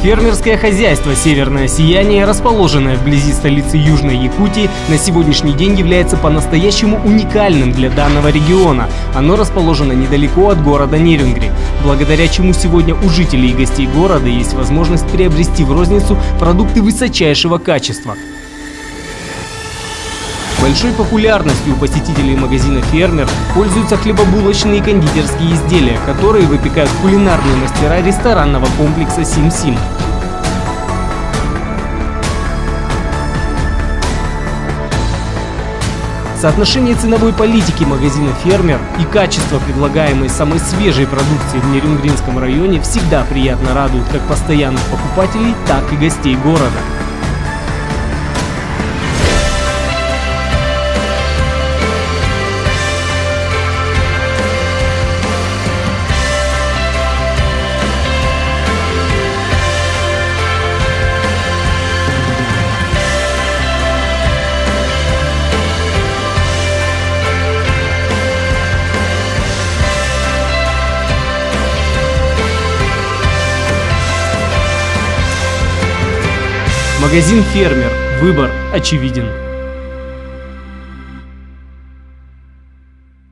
Фермерское хозяйство «Северное сияние», расположенное вблизи столицы Южной Якутии, на сегодняшний день является по-настоящему уникальным для данного региона. Оно расположено недалеко от города Нерюнгри, благодаря чему сегодня у жителей и гостей города есть возможность приобрести в розницу продукты высочайшего качества. Большой популярностью у посетителей магазина «Фермер» пользуются хлебобулочные и кондитерские изделия, которые выпекают кулинарные мастера ресторанного комплекса «Сим-Сим». Соотношение ценовой политики магазина «Фермер» и качество предлагаемой самой свежей продукции в Нерюнгринском районе всегда приятно радует как постоянных покупателей, так и гостей города. Магазин «Фермер». Выбор очевиден.